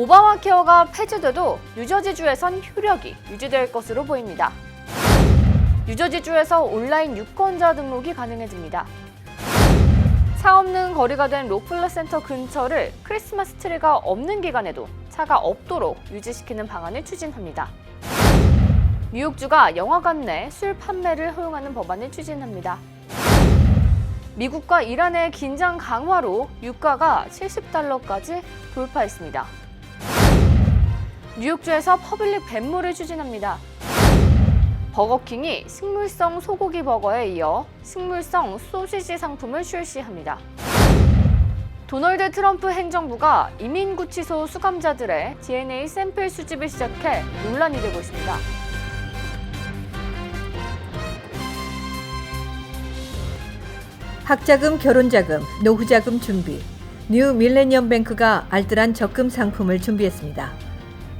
오바마 케어가 폐지돼도 뉴저지주에선 효력이 유지될 것으로 보입니다. 뉴저지주에서 온라인 유권자 등록이 가능해집니다. 차 없는 거리가 된 록필러 센터 근처를 크리스마스 트리가 없는 기간에도 차가 없도록 유지시키는 방안을 추진합니다. 뉴욕주가 영화관 내 술 판매를 허용하는 법안을 추진합니다. 미국과 이란의 긴장 강화로 유가가 $70까지 돌파했습니다. 뉴욕주에서 퍼블릭 뱃물을 추진합니다. 버거킹이 식물성 소고기 버거에 이어 식물성 소시지 상품을 출시합니다. 도널드 트럼프 행정부가 이민구치소 수감자들의 DNA 샘플 수집을 시작해 논란이 되고 있습니다. 학자금, 결혼자금, 노후자금 준비. 뉴 밀레니엄 뱅크가 알뜰한 적금 상품을 준비했습니다.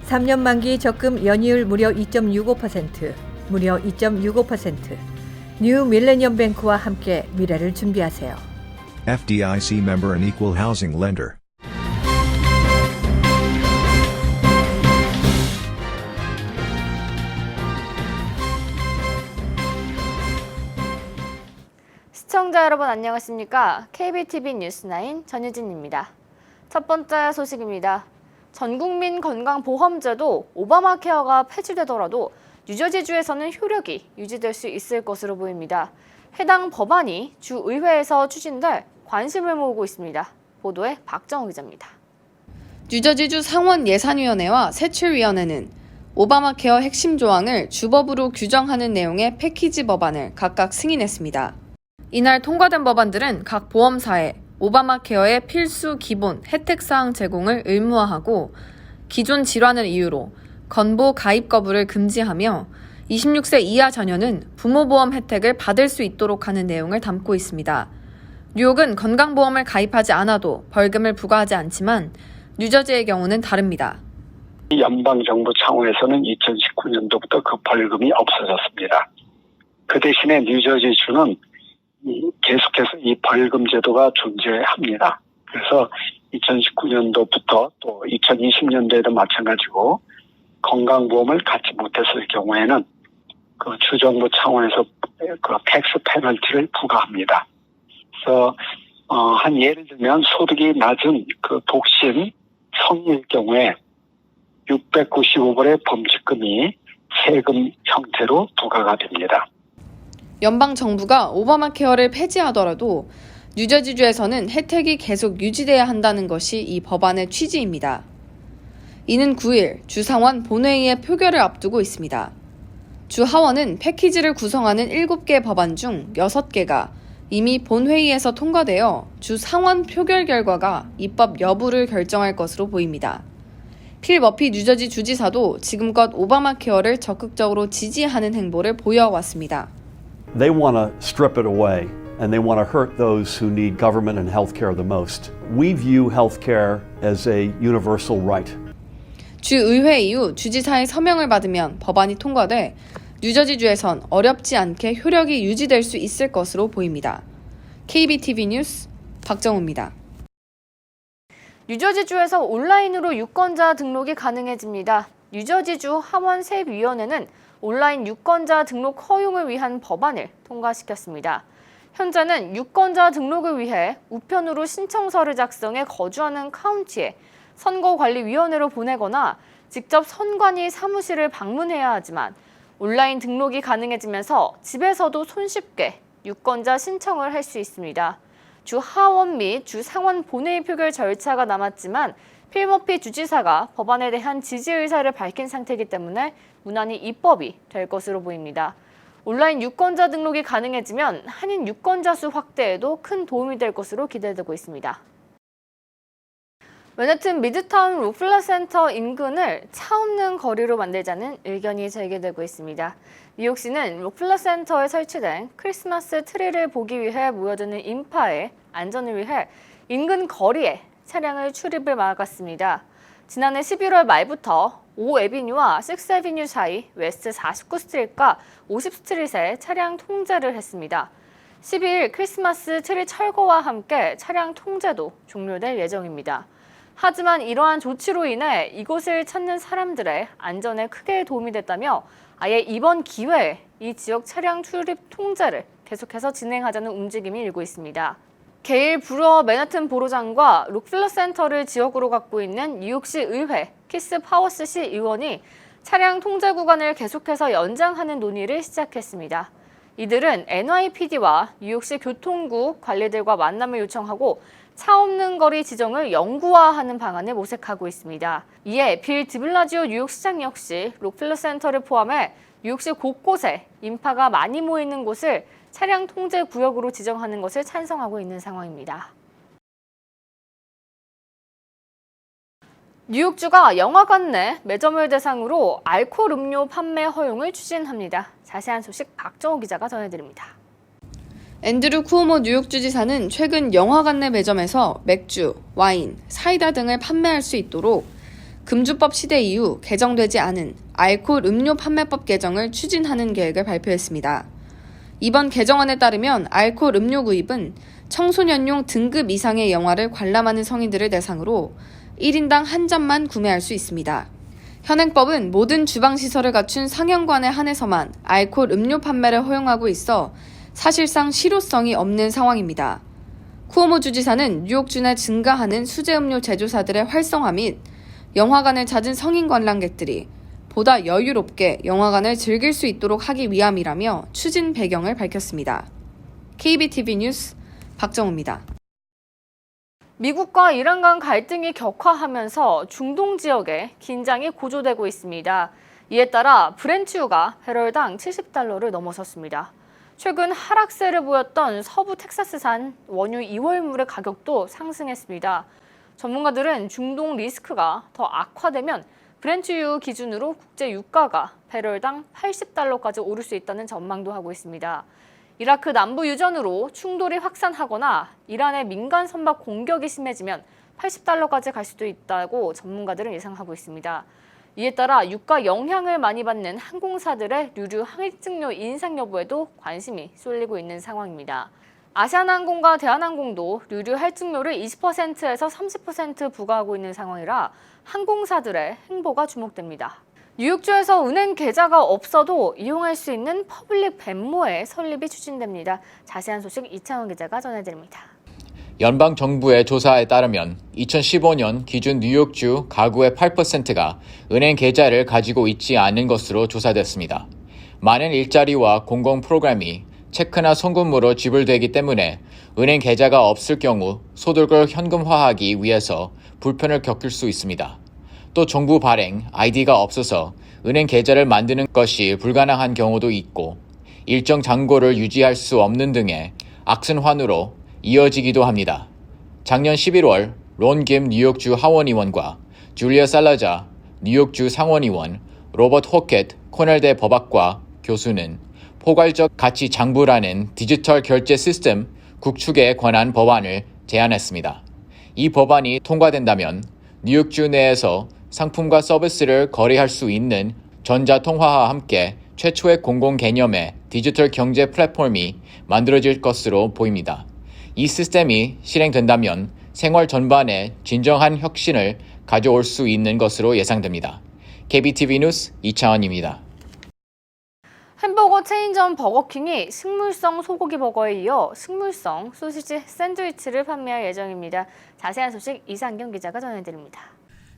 3년 만기 적금 연이율 무려 2.65%, 무려 2.65%. 뉴 밀레니엄 뱅크와 함께 미래를 준비하세요. FDIC member and equal housing lender. 시청자 여러분 안녕하십니까? KBTV 뉴스9 전유진입니다. 첫 번째 소식입니다. 전국민 건강보험제도 오바마 케어가 폐지되더라도 뉴저지주에서는 효력이 유지될 수 있을 것으로 보입니다. 해당 법안이 주의회에서 추진돼 관심을 모으고 있습니다. 보도에 박정우 기자입니다. 뉴저지주 상원예산위원회와 세출위원회는 오바마 케어 핵심 조항을 주법으로 규정하는 내용의 패키지 법안을 각각 승인했습니다. 이날 통과된 법안들은 각 보험사에 오바마 케어의 필수 기본 혜택사항 제공을 의무화하고 기존 질환을 이유로 건보 가입 거부를 금지하며 26세 이하 자녀는 부모보험 혜택을 받을 수 있도록 하는 내용을 담고 있습니다. 뉴욕은 건강보험을 가입하지 않아도 벌금을 부과하지 않지만 뉴저지의 경우는 다릅니다. 연방정부 차원에서는 2019년도부터 그 벌금이 없어졌습니다. 그 대신에 뉴저지주는 계속해서 이 벌금 제도가 존재합니다. 그래서 2019년도부터 또 2020년도에도 마찬가지고 건강보험을 갖지 못했을 경우에는 그 주정부 차원에서 그 텍스 페널티를 부과합니다. 그래서 한 예를 들면 소득이 낮은 그 독신 성일 경우에 695불의 범칙금이 세금 형태로 부과가 됩니다. 연방 정부가 오바마 케어를 폐지하더라도 뉴저지주에서는 혜택이 계속 유지돼야 한다는 것이 이 법안의 취지입니다. 이는 9일 주상원 본회의의 표결을 앞두고 있습니다. 주 하원은 패키지를 구성하는 7개 법안 중 6개가 이미 본회의에서 통과되어 주 상원 표결 결과가 입법 여부를 결정할 것으로 보입니다. 필 머피 뉴저지 주지사도 지금껏 오바마 케어를 적극적으로 지지하는 행보를 보여왔습니다. They want to strip it away and they want to hurt those who need government and health care the most. We view health care as a universal right. 주의회 이후 주지사의 서명을 받으면 법안이 통과돼 뉴저지주에선 어렵지 않게 효력이 유지될 수 있을 것으로 보입니다. KBTV 뉴스 박정우입니다. 뉴저지주에서 온라인으로 유권자 등록이 가능해집니다. 뉴저지주 하원세위원회는 온라인 유권자 등록 허용을 위한 법안을 통과시켰습니다. 현재는 유권자 등록을 위해 우편으로 신청서를 작성해 거주하는 카운티에 선거관리위원회로 보내거나 직접 선관위 사무실을 방문해야 하지만 온라인 등록이 가능해지면서 집에서도 손쉽게 유권자 신청을 할 수 있습니다. 주 하원 및 주 상원 본회의 표결 절차가 남았지만 필 머피 주지사가 법안에 대한 지지 의사를 밝힌 상태이기 때문에 무난히 입법이 될 것으로 보입니다. 온라인 유권자 등록이 가능해지면 한인 유권자 수 확대에도 큰 도움이 될 것으로 기대되고 있습니다. 맨해튼 미드타운 록필러 센터 인근을 차 없는 거리로 만들자는 의견이 제기되고 있습니다. 뉴욕시는 록필러 센터에 설치된 크리스마스 트리를 보기 위해 모여드는 인파의 안전을 위해 인근 거리에 차량을 출입을 막았습니다. 지난해 11월 말부터 5에비뉴와 6에비뉴 사이 웨스트 49스트릿과 50스트릿에 차량 통제를 했습니다. 12일 크리스마스 트리 철거와 함께 차량 통제도 종료될 예정입니다. 하지만 이러한 조치로 인해 이곳을 찾는 사람들의 안전에 크게 도움이 됐다며 아예 이번 기회에 이 지역 차량 출입 통제를 계속해서 진행하자는 움직임이 일고 있습니다. 게일 브루어 맨하튼 보로장과 록필러 센터를 지역으로 갖고 있는 뉴욕시 의회 키스 파워스시 의원이 차량 통제 구간을 계속해서 연장하는 논의를 시작했습니다. 이들은 NYPD와 뉴욕시 교통국 관리들과 만남을 요청하고 차 없는 거리 지정을 영구화하는 방안을 모색하고 있습니다. 이에 빌 드블라지오 뉴욕시장 역시 록필러 센터를 포함해 뉴욕시 곳곳에 인파가 많이 모이는 곳을 차량 통제 구역으로 지정하는 것을 찬성하고 있는 상황입니다. 뉴욕주가 영화관 내 매점을 대상으로 알코올 음료 판매 허용을 추진합니다. 자세한 소식 박정호 기자가 전해드립니다. 앤드류 쿠오모 뉴욕주 지사는 최근 영화관 내 매점에서 맥주, 와인, 사이다 등을 판매할 수 있도록 금주법 시대 이후 개정되지 않은 알코올 음료 판매법 개정을 추진하는 계획을 발표했습니다. 이번 개정안에 따르면 알코올 음료 구입은 청소년용 등급 이상의 영화를 관람하는 성인들을 대상으로 1인당 한 잔만 구매할 수 있습니다. 현행법은 모든 주방시설을 갖춘 상영관에 한해서만 알코올 음료 판매를 허용하고 있어 사실상 실효성이 없는 상황입니다. 쿠오모 주지사는 뉴욕주 내 증가하는 수제음료 제조사들의 활성화 및 영화관을 찾은 성인 관람객들이 보다 여유롭게 영화관을 즐길 수 있도록 하기 위함이라며 추진 배경을 밝혔습니다. KBTV 뉴스 박정우입니다. 미국과 이란 간 갈등이 격화하면서 중동 지역에 긴장이 고조되고 있습니다. 이에 따라 브렌트유가 배럴당 $70를 넘어섰습니다. 최근 하락세를 보였던 서부 텍사스산 원유 2월물의 가격도 상승했습니다. 전문가들은 중동 리스크가 더 악화되면 브렌트유 기준으로 국제 유가가 배럴당 $80까지 오를 수 있다는 전망도 하고 있습니다. 이라크 남부 유전으로 충돌이 확산하거나 이란의 민간 선박 공격이 심해지면 $80까지 갈 수도 있다고 전문가들은 예상하고 있습니다. 이에 따라 유가 영향을 많이 받는 항공사들의 유류 항해증료 인상 여부에도 관심이 쏠리고 있는 상황입니다. 아시아나항공과 대한항공도 유류 할증료를 20%에서 30% 부과하고 있는 상황이라 항공사들의 행보가 주목됩니다. 뉴욕주에서 은행 계좌가 없어도 이용할 수 있는 퍼블릭 벤모의 설립이 추진됩니다. 자세한 소식 이창원 기자가 전해드립니다. 연방 정부의 조사에 따르면 2015년 기준 뉴욕주 가구의 8%가 은행 계좌를 가지고 있지 않은 것으로 조사됐습니다. 많은 일자리와 공공 프로그램이 체크나 송금으로 지불되기 때문에 은행 계좌가 없을 경우 소득을 현금화하기 위해서 불편을 겪을 수 있습니다. 또 정부 발행 아이디가 없어서 은행 계좌를 만드는 것이 불가능한 경우도 있고 일정 잔고를 유지할 수 없는 등의 악순환으로 이어지기도 합니다. 작년 11월 론 김 뉴욕주 하원의원과 줄리아 살라자 뉴욕주 상원의원, 로버트 호켓 코넬대 법학과 교수는 포괄적 가치 장부라는 디지털 결제 시스템 구축에 관한 법안을 제안했습니다. 이 법안이 통과된다면 뉴욕주 내에서 상품과 서비스를 거래할 수 있는 전자통화와 함께 최초의 공공 개념의 디지털 경제 플랫폼이 만들어질 것으로 보입니다. 이 시스템이 실행된다면 생활 전반에 진정한 혁신을 가져올 수 있는 것으로 예상됩니다. KBTV 뉴스 이창원입니다. 햄버거 체인점 버거킹이 식물성 소고기 버거에 이어 식물성 소시지 샌드위치를 판매할 예정입니다. 자세한 소식 이상경 기자가 전해드립니다.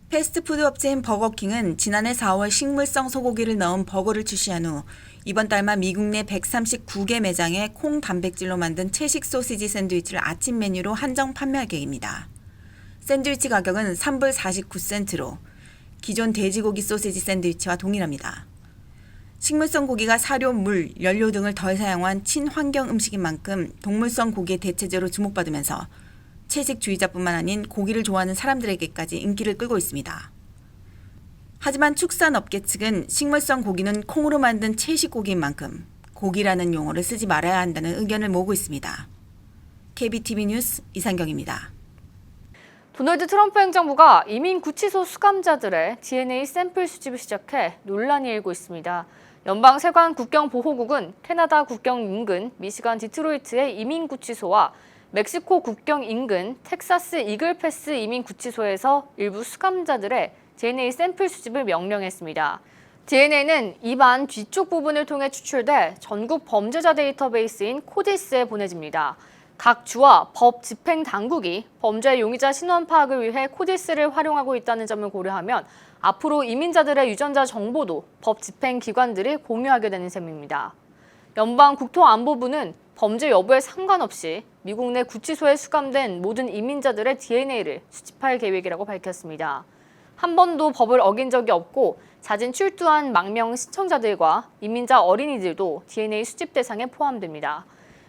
패스트푸드 업체인 버거킹은 지난해 4월 식물성 소고기를 넣은 버거를 출시한 후 이번 달만 미국 내 139개 매장에 콩 단백질로 만든 채식 소시지 샌드위치를 아침 메뉴로 한정 판매할 계획입니다. 샌드위치 가격은 3불 49센트로 기존 돼지고기 소시지 샌드위치와 동일합니다. 식물성 고기가 사료, 물, 연료 등을 덜 사용한 친환경 음식인 만큼 동물성 고기의 대체제로 주목받으면서 채식주의자뿐만 아닌 고기를 좋아하는 사람들에게까지 인기를 끌고 있습니다. 하지만 축산업계 측은 식물성 고기는 콩으로 만든 채식고기인 만큼 고기라는 용어를 쓰지 말아야 한다는 의견을 모으고 있습니다. KBTV 뉴스 이상경입니다. 도널드 트럼프 행정부가 이민 구치소 수감자들의 DNA 샘플 수집을 시작해 논란이 일고 있습니다. 연방 세관 국경 보호국은 캐나다 국경 인근 미시간 디트로이트의 이민 구치소와 멕시코 국경 인근 텍사스 이글패스 이민구치소에서 일부 수감자들의 DNA 샘플 수집을 명령했습니다. DNA는 입안 뒤쪽 부분을 통해 추출돼 전국 범죄자 데이터베이스인 코디스에 보내집니다. 각 주와 법 집행 당국이 범죄 용의자 신원 파악을 위해 코디스를 활용하고 있다는 점을 고려하면 앞으로 이민자들의 유전자 정보도 법 집행 기관들이 공유하게 되는 셈입니다. 연방국토안보부는 범죄 여부에 상관없이 미국 내 구치소에 수감된 모든 이민자들의 DNA를 수집할 계획이라고 밝혔습니다. 한 번도 법을 어긴 적이 없고 자진 출두한 망명 시청자들과 이민자 어린이들도 DNA 수집 대상에 포함됩니다.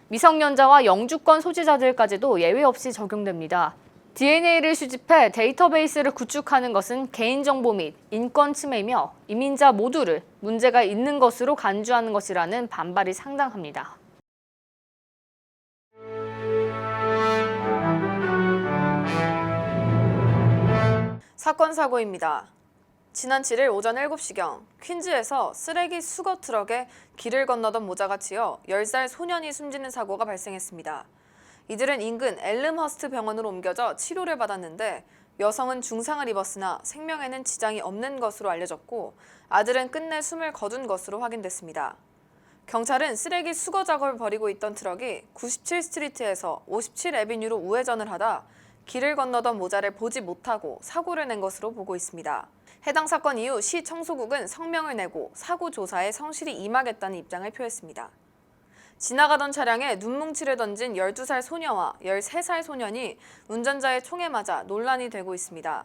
미성년자와 영주권 소지자들까지도 예외 없이 적용됩니다. DNA를 수집해 데이터베이스를 구축하는 것은 개인정보 및 인권 침해이며 이민자 모두를 문제가 있는 것으로 간주하는 것이라는 반발이 상당합니다. 사건 사고입니다. 지난 7일 오전 7시경 퀸즈에서 쓰레기 수거 트럭에 길을 건너던 모자가 치여 10살 소년이 숨지는 사고가 발생했습니다. 이들은 인근 엘름허스트 병원으로 옮겨져 치료를 받았는데 여성은 중상을 입었으나 생명에는 지장이 없는 것으로 알려졌고 아들은 끝내 숨을 거둔 것으로 확인됐습니다. 경찰은 쓰레기 수거 작업을 벌이고 있던 트럭이 97스트리트에서 57애비뉴로 우회전을 하다 길을 건너던 모자를 보지 못하고 사고를 낸 것으로 보고 있습니다. 해당 사건 이후 시 청소국은 성명을 내고 사고 조사에 성실히 임하겠다는 입장을 표했습니다. 지나가던 차량에 눈뭉치를 던진 12살 소녀와 13살 소년이 운전자의 총에 맞아 논란이 되고 있습니다.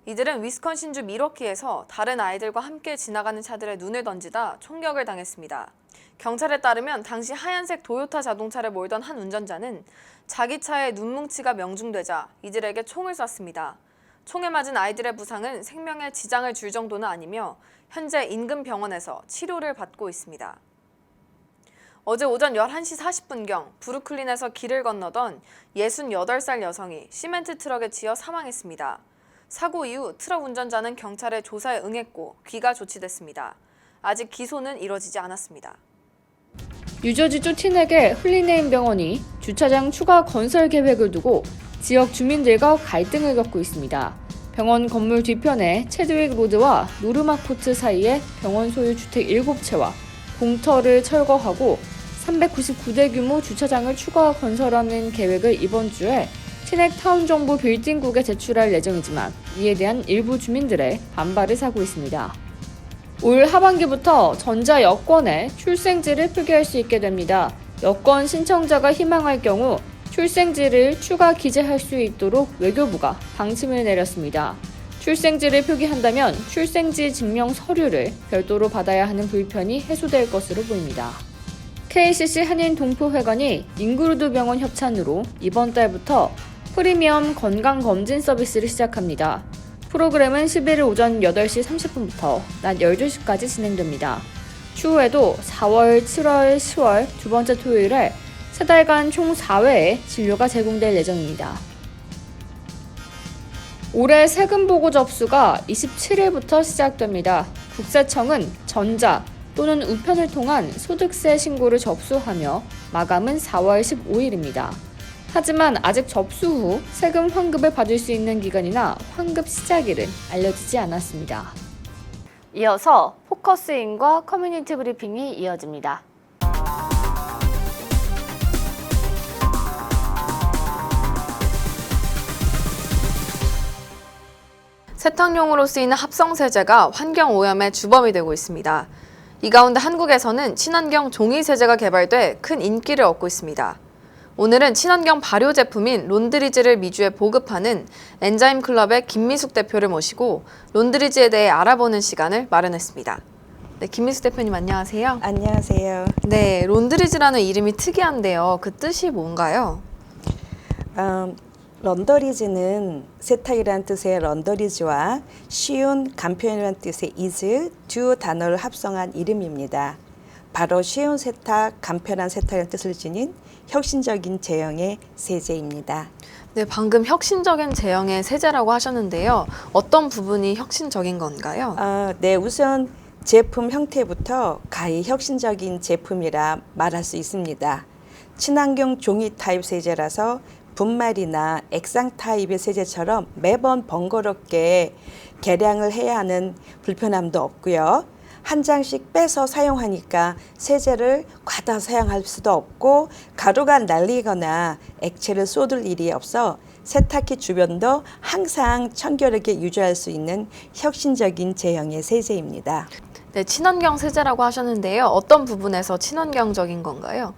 이들은 위스콘신주 밀워키에서 다른 아이들과 함께 지나가는 차들에 눈을 던지다 총격을 당했습니다. 경찰에 따르면 당시 하얀색 도요타 자동차를 몰던 한 운전자는 자기 차에 눈뭉치가 명중되자 이들에게 총을 쐈습니다. 총에 맞은 아이들의 부상은 생명에 지장을 줄 정도는 아니며 현재 인근 병원에서 치료를 받고 있습니다. 어제 오전 11시 40분경 브루클린에서 길을 건너던 68살 여성이 시멘트 트럭에 치여 사망했습니다. 사고 이후 트럭 운전자는 경찰의 조사에 응했고 귀가 조치됐습니다. 아직 기소는 이뤄지지 않았습니다. 뉴저지주 티넥의 훌리네임 병원이 주차장 추가 건설 계획을 두고 지역 주민들과 갈등을 겪고 있습니다. 병원 건물 뒤편에 체드윅 로드와 노르마포트 사이에 병원 소유 주택 7채와 공터를 철거하고 399대 규모 주차장을 추가 건설하는 계획을 이번 주에 티넥 타운 정부 빌딩국에 제출할 예정이지만 이에 대한 일부 주민들의 반발을 사고 있습니다. 올 하반기부터 전자 여권에 출생지를 표기할 수 있게 됩니다. 여권 신청자가 희망할 경우 출생지를 추가 기재할 수 있도록 외교부가 방침을 내렸습니다. 출생지를 표기한다면 출생지 증명 서류를 별도로 받아야 하는 불편이 해소될 것으로 보입니다. KCC 한인동포회관이 잉그루드 병원 협찬으로 이번 달부터 프리미엄 건강검진 서비스를 시작합니다. 프로그램은 11일 오전 8시 30분부터 낮 12시까지 진행됩니다. 추후에도 4월, 7월, 10월 두 번째 토요일에 3달간 총 4회의 진료가 제공될 예정입니다. 올해 세금 보고 접수가 27일부터 시작됩니다. 국세청은 전자 또는 우편을 통한 소득세 신고를 접수하며 마감은 4월 15일입니다. 하지만 아직 접수 후 세금 환급을 받을 수 있는 기간이나 환급 시작일은 알려지지 않았습니다. 이어서 포커스인과 커뮤니티 브리핑이 이어집니다. 세탁용으로 쓰이는 합성세제가 환경오염의 주범이 되고 있습니다. 이 가운데 한국에서는 친환경 종이세제가 개발돼 큰 인기를 얻고 있습니다. 오늘은 친환경 발효 제품인 론드리지를 미주에 보급하는 엔자임 클럽의 김미숙 대표를 모시고 론드리지에 대해 알아보는 시간을 마련했습니다. 네, 김미숙 대표님 안녕하세요. 안녕하세요. 네, 론드리지라는 이름이 특이한데요. 그 뜻이 뭔가요? 런더리지는 세탁이라는 뜻의 런더리지와 쉬운 간편이라는 뜻의 이즈 두 단어를 합성한 이름입니다. 바로 쉬운 세탁, 간편한 세탁이라는 뜻을 지닌 혁신적인 제형의 세제입니다. 네, 방금 혁신적인 제형의 세제라고 하셨는데요. 어떤 부분이 혁신적인 건가요? 네, 우선 제품 형태부터 가히 혁신적인 제품이라 말할 수 있습니다. 친환경 종이 타입 세제라서 분말이나 액상 타입의 세제처럼 매번 번거롭게 계량을 해야 하는 불편함도 없고요. 한 장씩 빼서 사용하니까 세제를 과다 사용할 수도 없고 가루가 날리거나 액체를 쏟을 일이 없어 세탁기 주변도 항상 청결하게 유지할 수 있는 혁신적인 제형의 세제입니다. 네, 친환경 세제라고 하셨는데요. 어떤 부분에서 친환경적인 건가요?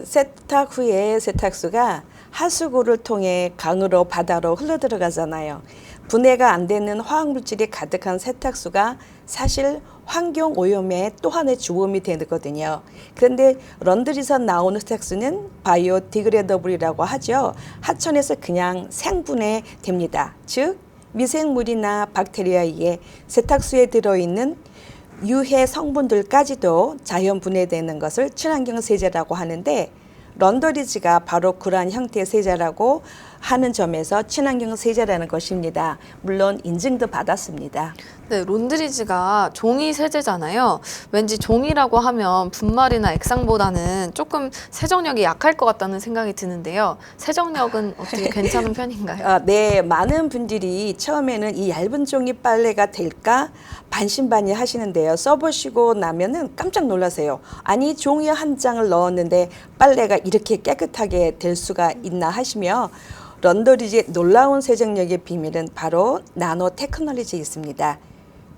세탁 후에 세탁수가 하수구를 통해 강으로 바다로 흘러들어가잖아요. 분해가 안 되는 화학물질이 가득한 세탁수가 사실 환경 오염의 또 하나의 주범이 되거든요. 그런데 런드리에서 나오는 세탁수는 바이오디그레더블이라고 하죠. 하천에서 그냥 생분해 됩니다. 즉 미생물이나 박테리아에 의해 세탁수에 들어있는 유해 성분들까지도 자연 분해되는 것을 친환경 세제라고 하는데 런더리지가 바로 그러한 형태의 세제라고 하는 점에서 친환경 세제라는 것입니다. 물론 인증도 받았습니다. 네, 론드리지가 종이 세제잖아요. 왠지 종이라고 하면 분말이나 액상보다는 조금 세정력이 약할 것 같다는 생각이 드는데요. 세정력은 어떻게 괜찮은 편인가요? 네, 많은 분들이 처음에는 이 얇은 종이 빨래가 될까 반신반의 하시는데요. 써보시고 나면은 깜짝 놀라세요. 아니, 종이 한 장을 넣었는데 빨래가 이렇게 깨끗하게 될 수가 있나 하시며 런더리지의 놀라운 세정력의 비밀은 바로 나노 테크놀로지에 있습니다.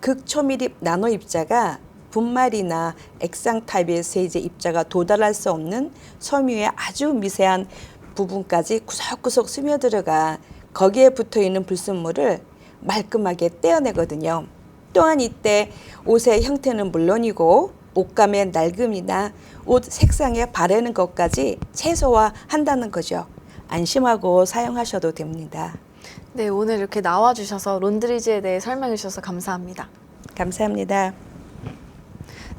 극초밀입 나노 입자가 분말이나 액상 타입의 세제 입자가 도달할 수 없는 섬유의 아주 미세한 부분까지 구석구석 스며들어가 거기에 붙어있는 불순물을 말끔하게 떼어내거든요. 또한 이때 옷의 형태는 물론이고 옷감의 낡음이나 옷 색상에 바르는 것까지 최소화한다는 거죠. 안심하고 사용하셔도 됩니다. 네, 오늘 이렇게 나와주셔서 론드리지에 대해 설명해 주셔서 감사합니다. 감사합니다.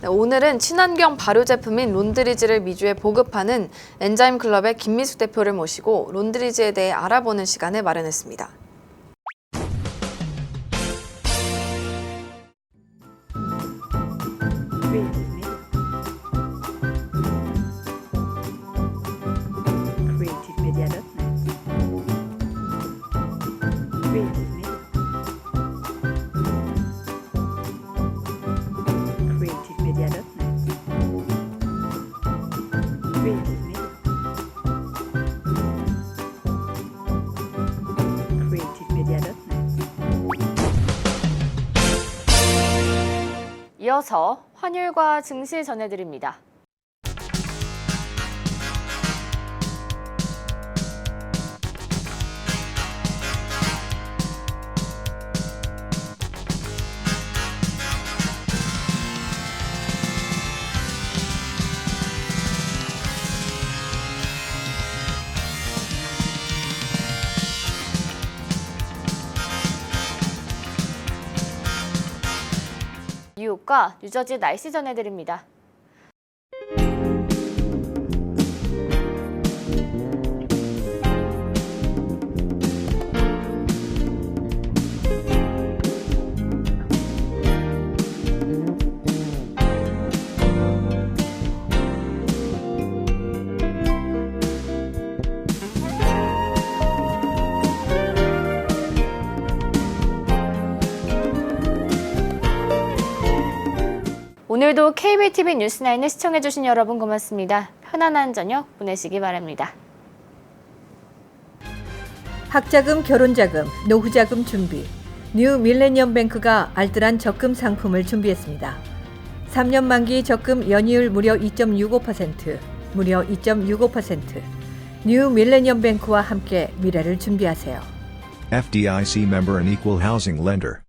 네, 오늘은 친환경 발효 제품인 론드리지를 미주에 보급하는 엔자임 클럽의 김미숙 대표를 모시고 론드리지에 대해 알아보는 시간을 마련했습니다. 이어서 환율과 증시 전해드립니다. 뉴욕과 뉴저지 날씨 전해드립니다. 오늘도 KBTV 뉴스9을 시청해주신 여러분 고맙습니다. 편안한 저녁 보내시기 바랍니다. 학자금, 결혼자금, 노후자금 준비. 뉴 밀레니엄 뱅크가 알뜰한 적금 상품을 준비했습니다. 3년 만기 적금 연이율 무려 2.65%, 무려 2.65%. 뉴 밀레니엄 뱅크와 함께 미래를 준비하세요. FDIC member and equal housing lender.